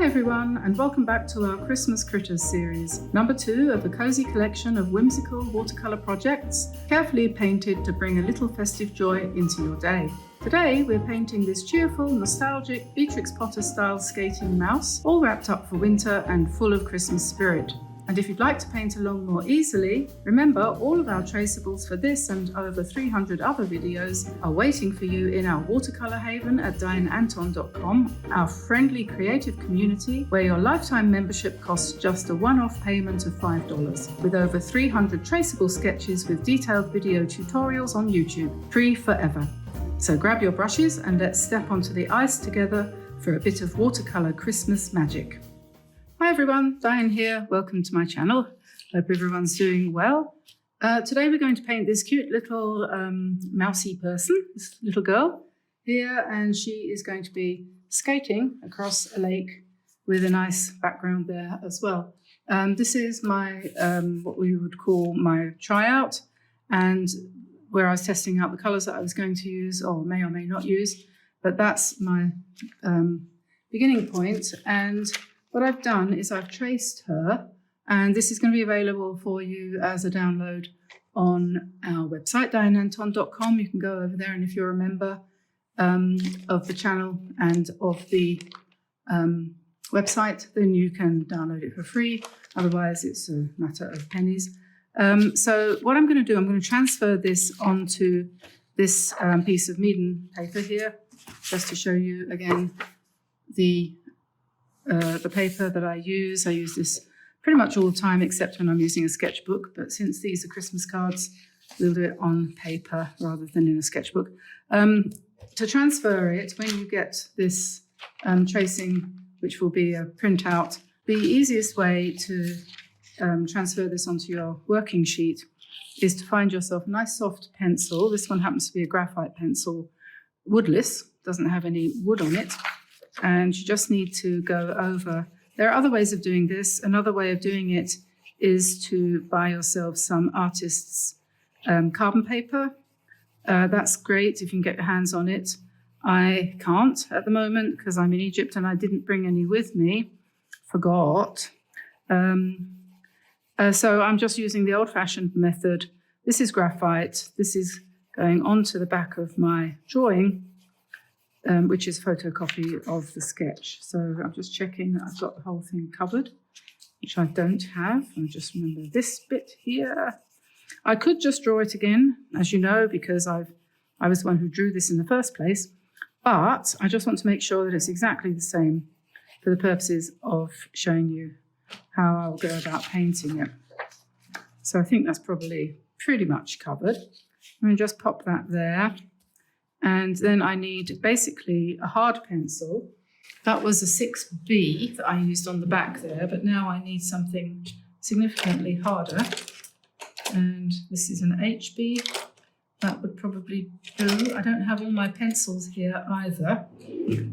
Hi everyone, and welcome back to our Christmas Critters series, number 2 of a cosy collection of whimsical watercolour projects, carefully painted to bring a little festive joy into your day. Today we're painting this cheerful, nostalgic Beatrix Potter-style skating mouse, all wrapped up for winter and full of Christmas spirit. And if you'd like to paint along more easily, remember all of our traceables for this and over 300 other videos are waiting for you in our watercolour haven at DianeAntone.com, our friendly creative community where your lifetime membership costs just a one-off payment of $5, with over 300 traceable sketches with detailed video tutorials on YouTube, free forever. So grab your brushes and let's step onto the ice together for a bit of watercolour Christmas magic. Hi everyone, Diane here. Welcome to my channel. Hope everyone's doing well. Today we're going to paint this cute little mousy person, this little girl here, and she is going to be skating across a lake with a nice background there as well. This is my what we would call my tryout, and where I was testing out the colours that I was going to use or may not use, but that's my beginning point. And what I've done is I've traced her, and this is going to be available for you as a download on our website, DianeAntone.com. You can go over there, and if you're a member of the channel and of the website, then you can download it for free. Otherwise, it's a matter of pennies. So what I'm going to do, I'm going to transfer this onto this piece of Meeden paper here, just to show you again the paper that I use. I use this pretty much all the time except when I'm using a sketchbook, but since these are Christmas cards, we'll do it on paper rather than in a sketchbook. To transfer it, when you get this tracing, which will be a printout, the easiest way to transfer this onto your working sheet is to find yourself a nice soft pencil. This one happens to be a graphite pencil, woodless, doesn't have any wood on it. And you just need to go over. There are other ways of doing this. Another way of doing it is to buy yourself some artist's carbon paper. That's great if you can get your hands on it. I can't at the moment because I'm in Egypt and I didn't bring any with me. Forgot. So I'm just using the old-fashioned method. This is graphite. This is going onto the back of my drawing, which is a photocopy of the sketch. So I'm just checking that I've got the whole thing covered, which I don't have. I just remember this bit here. I could just draw it again, as you know, because I was the one who drew this in the first place, but I just want to make sure that it's exactly the same for the purposes of showing you how I'll go about painting it. So I think that's probably pretty much covered. I'm going to just pop that there. And then I need basically a hard pencil. That was a 6B that I used on the back there, but now I need something significantly harder. And this is an HB. That would probably do. I don't have all my pencils here either.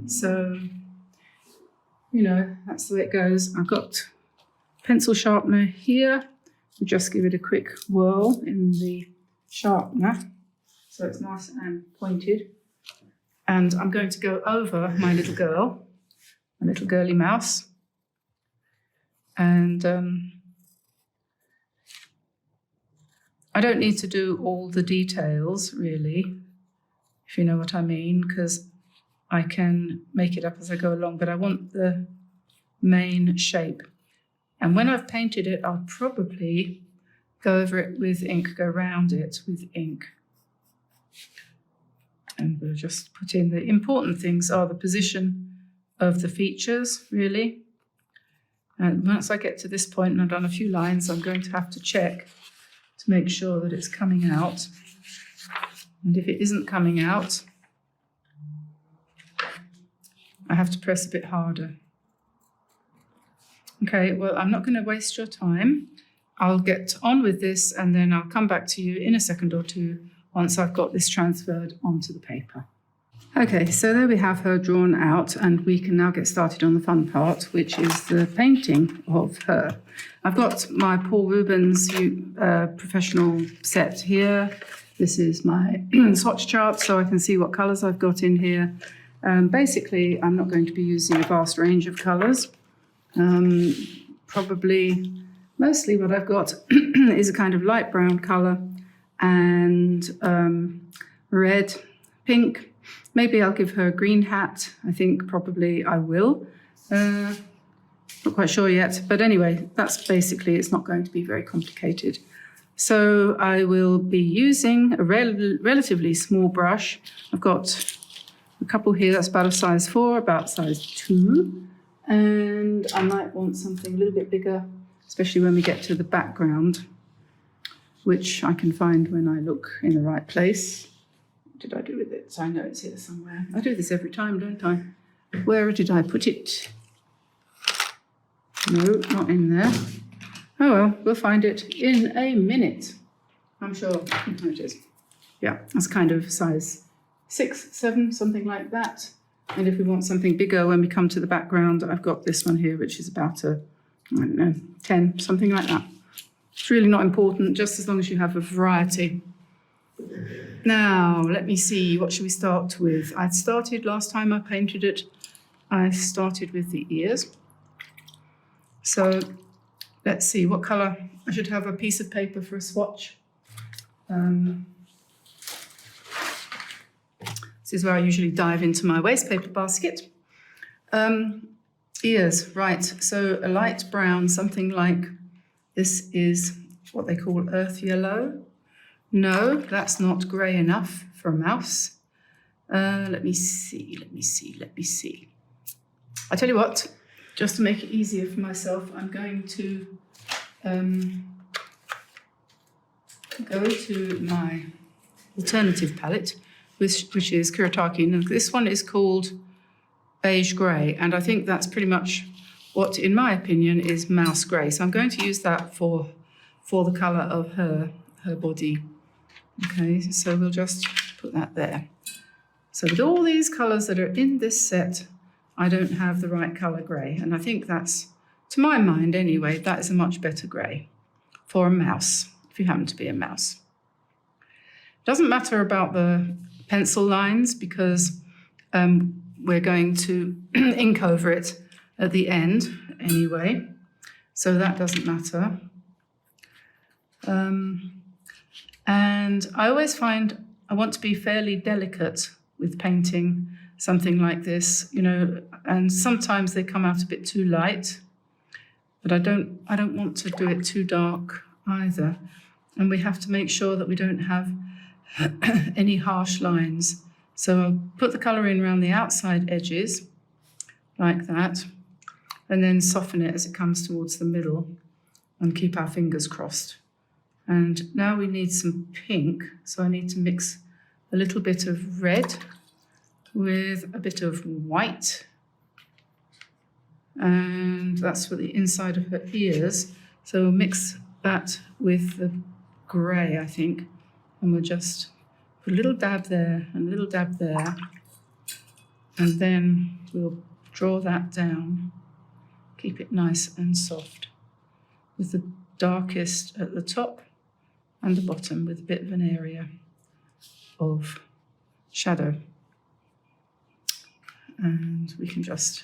So, you know, that's the way it goes. I've got pencil sharpener here. We'll just give it a quick whirl in the sharpener, so it's nice and pointed. And I'm going to go over my little girl, my little girly mouse. And I don't need to do all the details, really, if you know what I mean, because I can make it up as I go along, but I want the main shape. And when I've painted it, I'll probably go over it with ink, go around it with ink. And we'll just put in the important things are the position of the features, really. And once I get to this point and I've done a few lines, I'm going to have to check to make sure that it's coming out. And if it isn't coming out, I have to press a bit harder. Okay, well, I'm not going to waste your time. I'll get on with this and then I'll come back to you in a second or two once I've got this transferred onto the paper. Okay, so there we have her drawn out, and we can now get started on the fun part, which is the painting of her. I've got my Paul Rubens professional set here. This is my swatch chart, so I can see what colours I've got in here. Basically, I'm not going to be using a vast range of colours. Probably mostly what I've got is a kind of light brown colour and red, pink. Maybe I'll give her a green hat. I think probably I will. Not quite sure yet. But anyway, that's basically, it's not going to be very complicated. So I will be using a relatively small brush. I've got a couple here that's about a size 4, about size 2. And I might want something a little bit bigger, especially when we get to the background, which I can find when I look in the right place. What did I do with it? So I know it's here somewhere. I do this every time, don't I? Where did I put it? No, not in there. Oh well, we'll find it in a minute, I'm sure. There it is. Yeah, that's kind of size 6, 7, something like that. And if we want something bigger when we come to the background, I've got this one here, which is about I don't know, 10, something like that. It's really not important, just as long as you have a variety. Now, let me see, what should we start with? I'd started, last time I painted it, I started with the ears. So let's see, what colour? I should have a piece of paper for a swatch. This is where I usually dive into my waste paper basket. Ears, right, so a light brown, something like, this is what they call earth yellow. No, that's not grey enough for a mouse. Let me see. I tell you what, just to make it easier for myself, I'm going to go to my alternative palette, which is Kuretake. And this one is called Beige Grey, and I think that's pretty much what, in my opinion, is mouse grey. So I'm going to use that for the colour of her body. Okay, so we'll just put that there. So with all these colours that are in this set, I don't have the right colour grey, and I think that's, to my mind anyway, that is a much better grey for a mouse, if you happen to be a mouse. It doesn't matter about the pencil lines because we're going to ink over it at the end anyway, so that doesn't matter. And I always find I want to be fairly delicate with painting something like this, you know, and sometimes they come out a bit too light, but I don't want to do it too dark either. And we have to make sure that we don't have any harsh lines. So I'll put the colour in around the outside edges, like that, and then soften it as it comes towards the middle and keep our fingers crossed. And now we need some pink, so I need to mix a little bit of red with a bit of white. And that's for the inside of her ears. So we'll mix that with the grey, I think, and we'll just put a little dab there and a little dab there, and then we'll draw that down, keep it nice and soft, with the darkest at the top and the bottom with a bit of an area of shadow. And we can just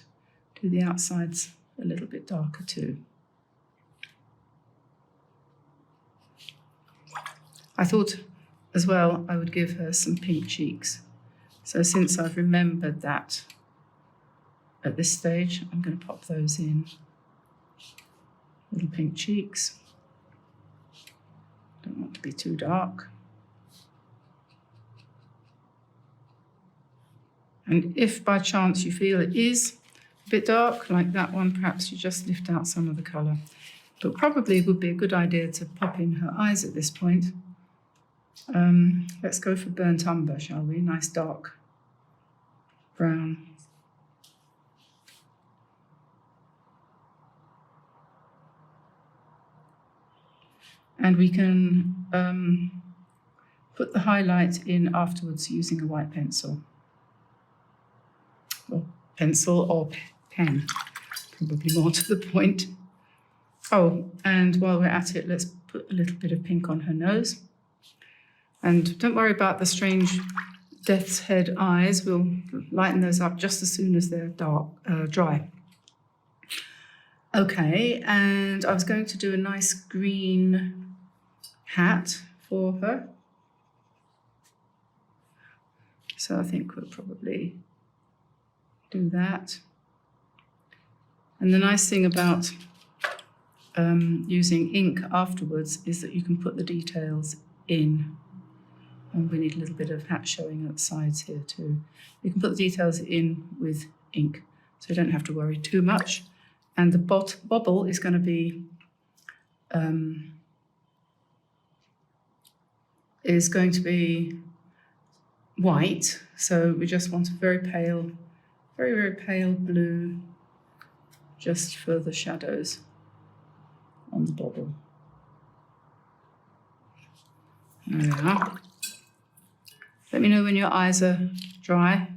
do the outsides a little bit darker too. I thought as well I would give her some pink cheeks. So since I've remembered that at this stage, I'm going to pop those in. Little pink cheeks. Don't want to be too dark. And if by chance you feel it is a bit dark, like that one, perhaps you just lift out some of the colour. But probably it would be a good idea to pop in her eyes at this point. Let's go for burnt umber, shall we? Nice dark brown. And we can put the highlight in afterwards using a white pencil. Or pencil or pen, probably more to the point. Oh, and while we're at it, let's put a little bit of pink on her nose. And don't worry about the strange death's head eyes. We'll lighten those up just as soon as they're dry. Okay, and I was going to do a nice green hat for her. So I think we'll probably do that. And the nice thing about using ink afterwards is that you can put the details in. And we need a little bit of hat showing at the sides here too. You can put the details in with ink, so you don't have to worry too much. And the bobble is going to be white. So we just want a very pale, very pale blue, just for the shadows on the bobble. There we are. Let me know when your eyes are dry.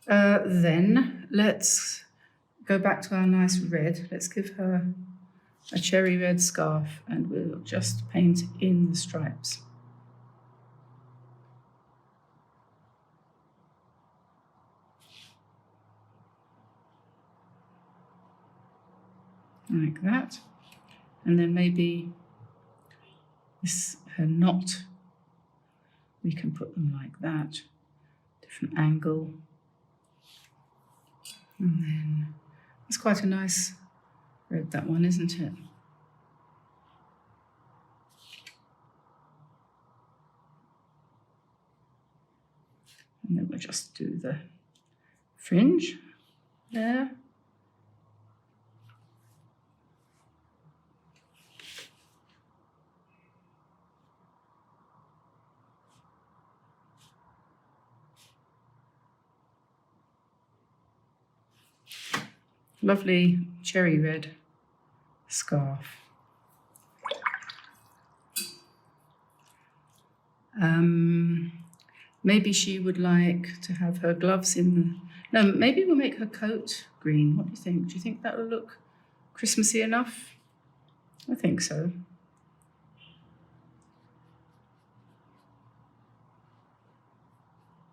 Then let's go back to our nice red. Let's give her a cherry red scarf and we'll just paint in the stripes. Like that. And then maybe her knot, we can put them like that, different angle. And then it's quite a nice red, that one, isn't it? And then we'll just do the fringe there. Lovely cherry red scarf. Maybe she would like to have her gloves in. No, maybe we'll make her coat green. What do you think? Do you think that will look Christmassy enough? I think so.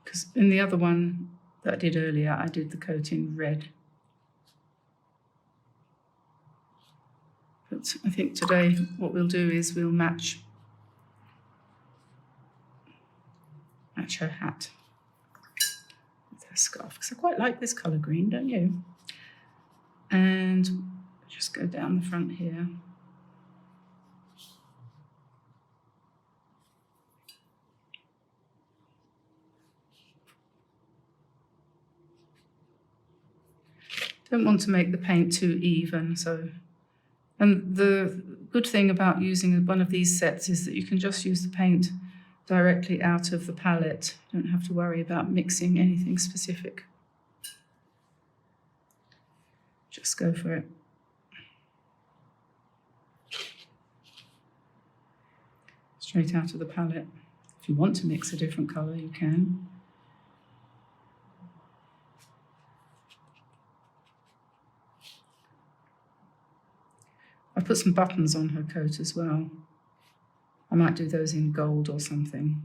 Because in the other one that I did earlier, I did the coat in red. But I think today what we'll do is we'll match her hat with her scarf, because I quite like this colour green, don't you? And just go down the front here. Don't want to make the paint too even, so. And the good thing about using one of these sets is that you can just use the paint directly out of the palette. You don't have to worry about mixing anything specific. Just go for it. Straight out of the palette. If you want to mix a different colour, you can. I put some buttons on her coat as well. I might do those in gold or something.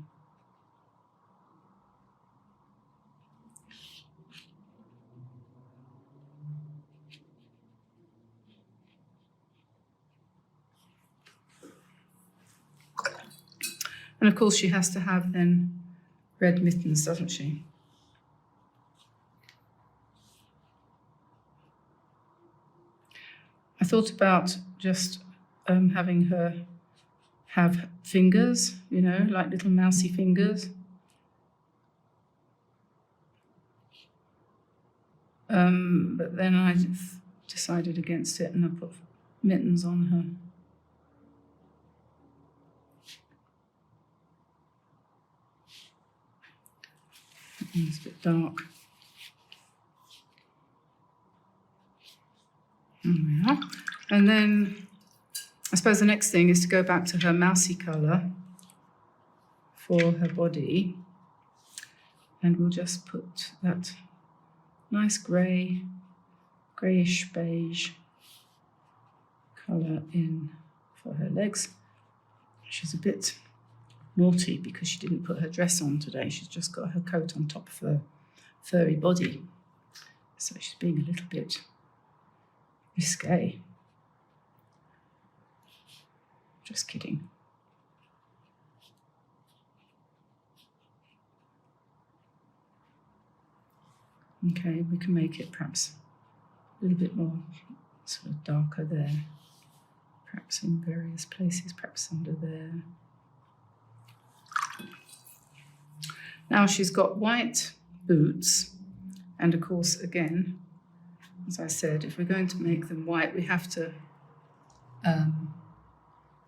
And of course she has to have then red mittens, doesn't she? I thought about just having her have fingers, you know, like little mousy fingers. But then I decided against it and I put mittens on her. It's a bit dark. There we are. And then I suppose the next thing is to go back to her mousy colour for her body. And we'll just put that nice greyish beige colour in for her legs. She's a bit naughty because she didn't put her dress on today. She's just got her coat on top of her furry body. So she's being a little bit risque. Just kidding. Okay, we can make it perhaps a little bit more sort of darker there. Perhaps in various places, perhaps under there. Now she's got white boots, and of course, again, as I said, if we're going to make them white, we have to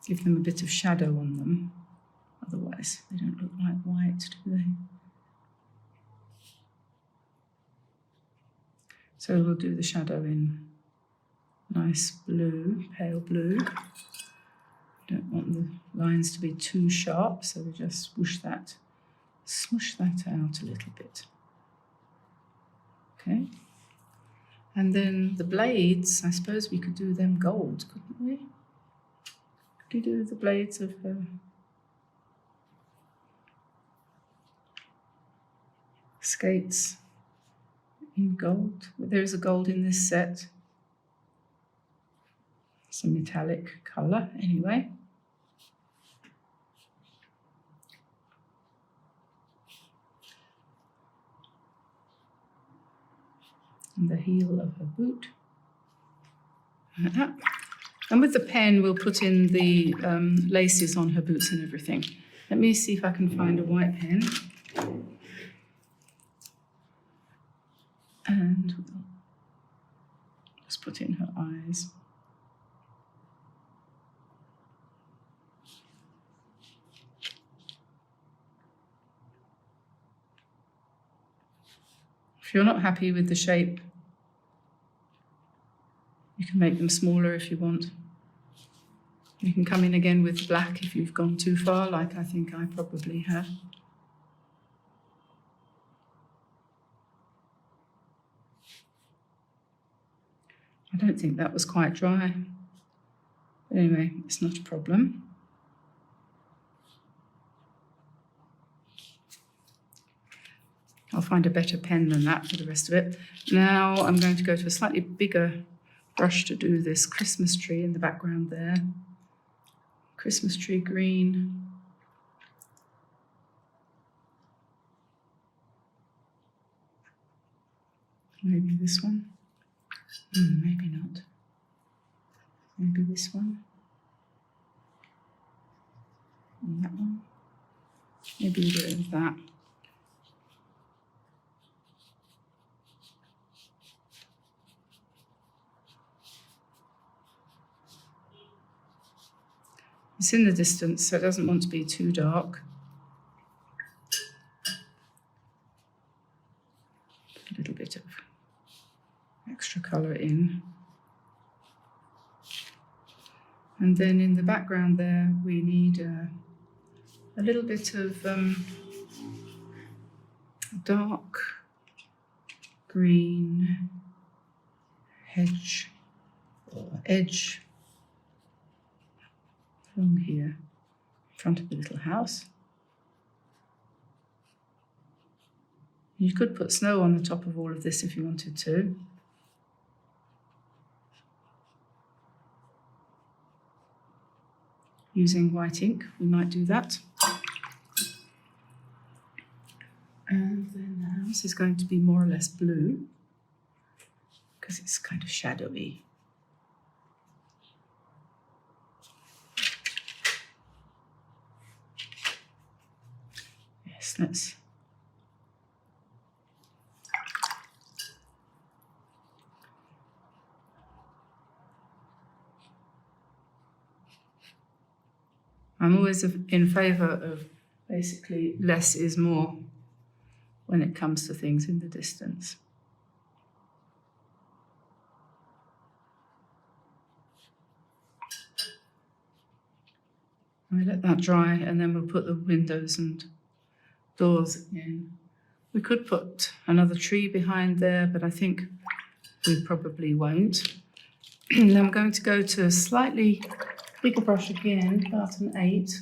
give them a bit of shadow on them. Otherwise, they don't look like white, do they? So we'll do the shadow in nice blue, pale blue. Don't want the lines to be too sharp, so we just smush that out a little bit. Okay. And then the blades, I suppose we could do them gold, couldn't we? Could we do the blades of her skates in gold? There is a gold in this set. It's a metallic colour anyway. And the heel of her boot. Like that. And with the pen, we'll put in the laces on her boots and everything. Let me see if I can find a white pen. And we'll just put in her eyes. If you're not happy with the shape, you can make them smaller if you want. You can come in again with black if you've gone too far, like I think I probably have. I don't think that was quite dry. But anyway, it's not a problem. I'll find a better pen than that for the rest of it. Now I'm going to go to a slightly bigger brush to do this Christmas tree in the background there. Christmas tree green. Maybe this one. Maybe not. Maybe this one. And that one. Maybe a bit of that. It's in the distance, so it doesn't want to be too dark. Put a little bit of extra colour in. And then in the background there, we need a little bit of dark green hedge or edge along here in front of the little house. You could put snow on the top of all of this if you wanted to. Using white ink, we might do that. And then the house is going to be more or less blue because it's kind of shadowy. Let's I'm always in favour of basically less is more when it comes to things in the distance. We let that dry and then we'll put the windows and doors in. We could put another tree behind there, but I think we probably won't. Then I'm going to go to a slightly bigger brush again, about an 8.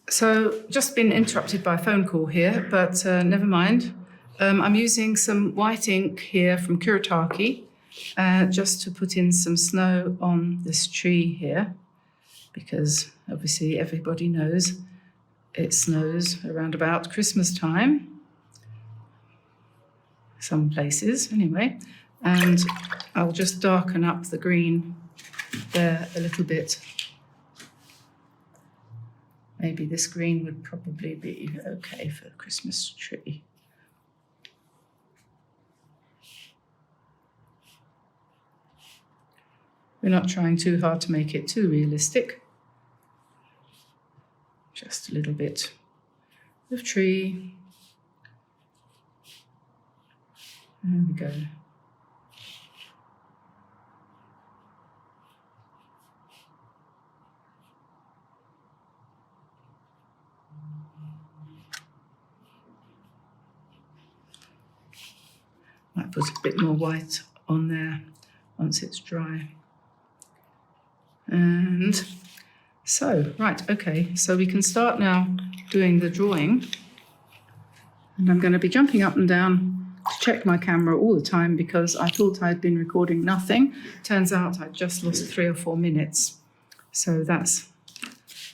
So just been interrupted by a phone call here, but never mind. I'm using some white ink here from Kuretake just to put in some snow on this tree here. because obviously everybody knows it snows around about Christmas time, some places anyway, and I'll just darken up the green there a little bit. Maybe this green would probably be okay for a Christmas tree. We're not trying too hard to make it too realistic. Just a little bit of tree. There we go. Might put a bit more white on there once it's dry. And so, right, okay, so we can start now doing the drawing. And I'm going to be jumping up and down to check my camera all the time because I thought I'd been recording nothing. Turns out I'd just lost 3 or 4 minutes. So that's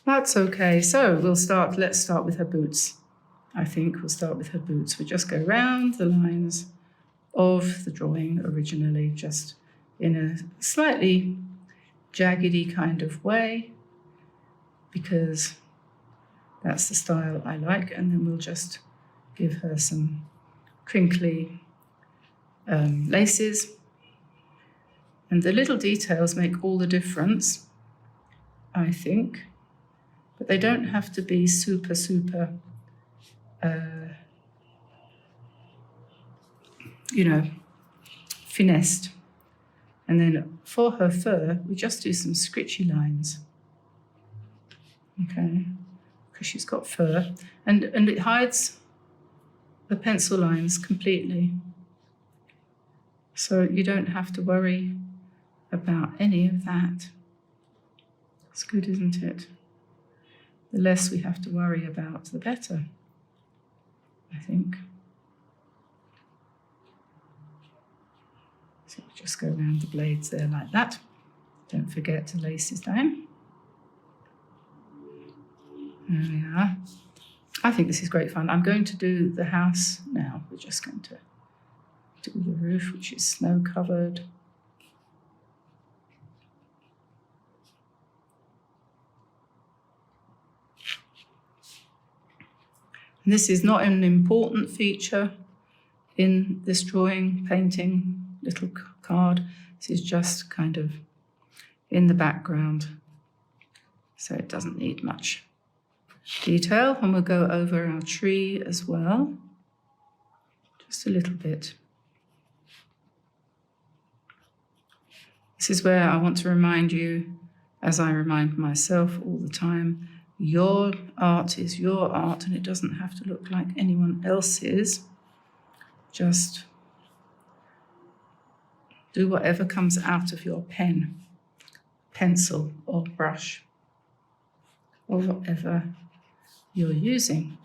okay. So let's start with her boots. I think we'll start with her boots. We just go round the lines of the drawing originally, just in a slightly jaggedy kind of way, because that's the style I like. And then we'll just give her some crinkly laces. And the little details make all the difference, I think, but they don't have to be super finessed. And then for her fur, we just do some scritchy lines. Okay, because she's got fur. And it hides the pencil lines completely. So you don't have to worry about any of that. It's good, isn't it? The less we have to worry about, the better, I think. So we just go around the blades there like that. Don't forget the laces down. There we are. I think this is great fun. I'm going to do the house now. We're just going to do the roof, which is snow covered. And this is not an important feature in this drawing, painting, little card. This is just kind of in the background, so it doesn't need much detail. And we'll go over our tree as well, just a little bit. This is where I want to remind you, as I remind myself all the time, your art is your art and it doesn't have to look like anyone else's. Just do whatever comes out of your pen, pencil or brush, or whatever you're using.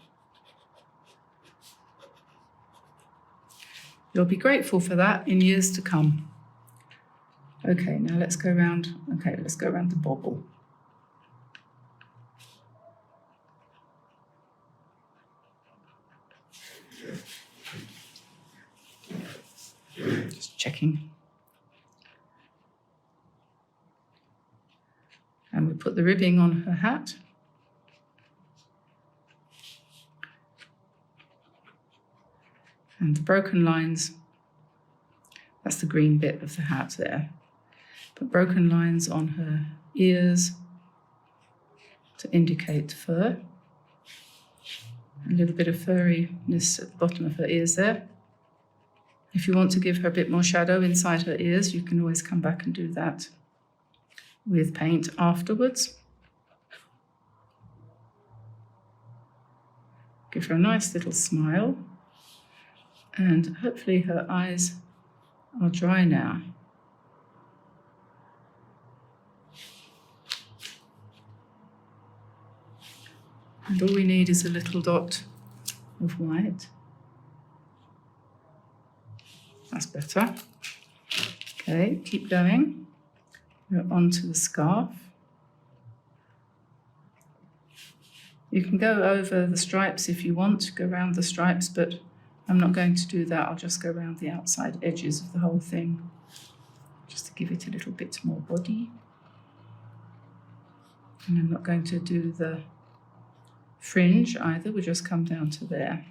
You'll be grateful for that in years to come. Okay, now let's go around. Okay, let's go around the bobble. Just checking. And we put the ribbing on her hat. And the broken lines, that's the green bit of the hat there. But broken lines on her ears to indicate fur. A little bit of furriness at the bottom of her ears there. If you want to give her a bit more shadow inside her ears, you can always come back and do that with paint afterwards. Give her a nice little smile. And hopefully her eyes are dry now. And all we need is a little dot of white. That's better. Okay, keep going. We're onto the scarf. You can go over the stripes if you want, go around the stripes, but I'm not going to do that. I'll just go around the outside edges of the whole thing, just to give it a little bit more body. And I'm not going to do the fringe either, we'll just come down to there.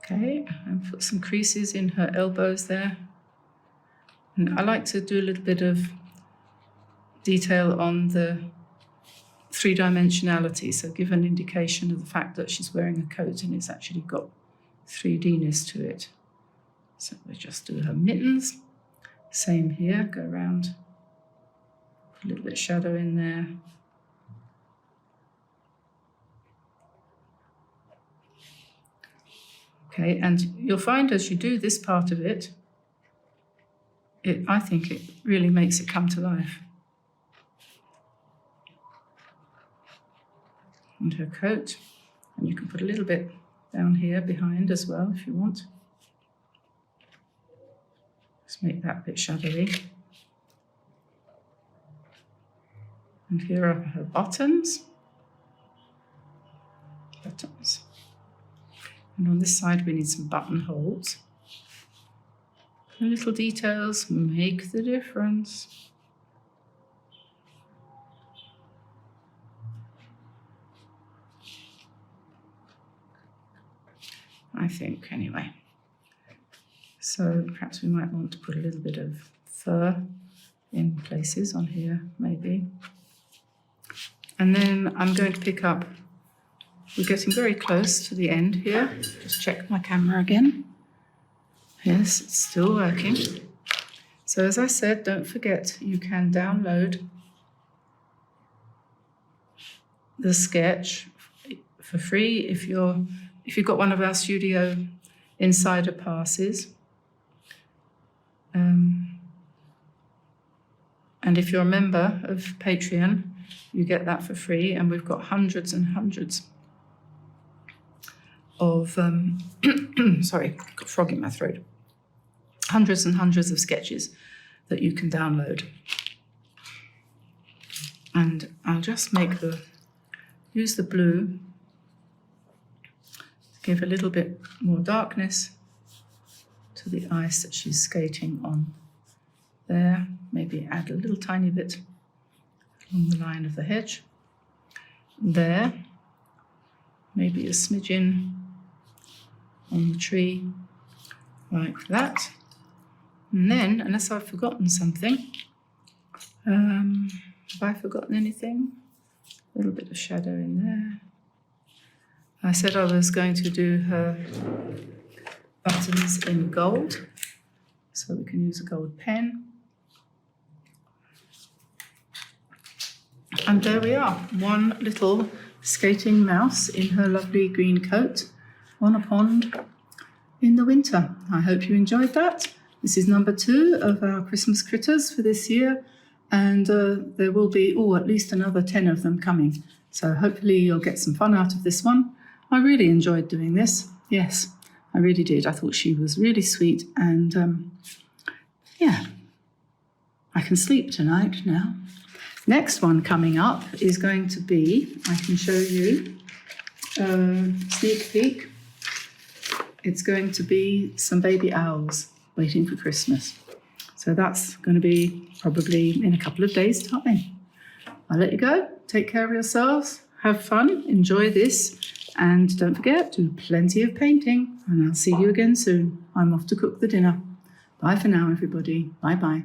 Okay, and put some creases in her elbows there. And I like to do a little bit of detail on the three-dimensionality, so give an indication of the fact that she's wearing a coat and it's actually got 3D-ness to it. So we'll just do her mittens. Same here, go around, put a little bit of shadow in there. Okay, and you'll find as you do this part of it, I think it really makes it come to life. And her coat, and you can put a little bit down here behind as well if you want. Just make that a bit shadowy. And here are her buttons. Buttons. And on this side we need some buttonholes. The little details make the difference. I think, anyway. So perhaps we might want to put a little bit of fur in places on here, maybe. And then I'm going to pick up, we're getting very close to the end here. Just check my camera again. Yes, it's still working. So as I said, don't forget you can download the sketch for free if you've got one of our Studio Insider passes. And if you're a member of Patreon, you get that for free, and we've got hundreds and hundreds of, sorry, got a frog in my throat. Hundreds and hundreds of sketches that you can download. And I'll just use the blue to give a little bit more darkness to the ice that she's skating on there. Maybe add a little tiny bit along the line of the hedge. There, maybe a smidgen on the tree, like that. And then, unless I've forgotten something, have I forgotten anything? A little bit of shadow in there. I said I was going to do her buttons in gold, so we can use a gold pen. And there we are, one little skating mouse in her lovely green coat on a pond in the winter. I hope you enjoyed that. This is number 2 of our Christmas critters for this year, and there will be, at least another 10 of them coming. So hopefully you'll get some fun out of this one. I really enjoyed doing this. Yes, I really did. I thought she was really sweet, and yeah, I can sleep tonight now. Next one coming up is going to be, I can show you a sneak peek. It's going to be some baby owls waiting for Christmas. So that's going to be probably in a couple of days' time. I'll let you go. Take care of yourselves. Have fun. Enjoy this. And don't forget, do plenty of painting. And I'll see you again soon. I'm off to cook the dinner. Bye for now, everybody. Bye-bye.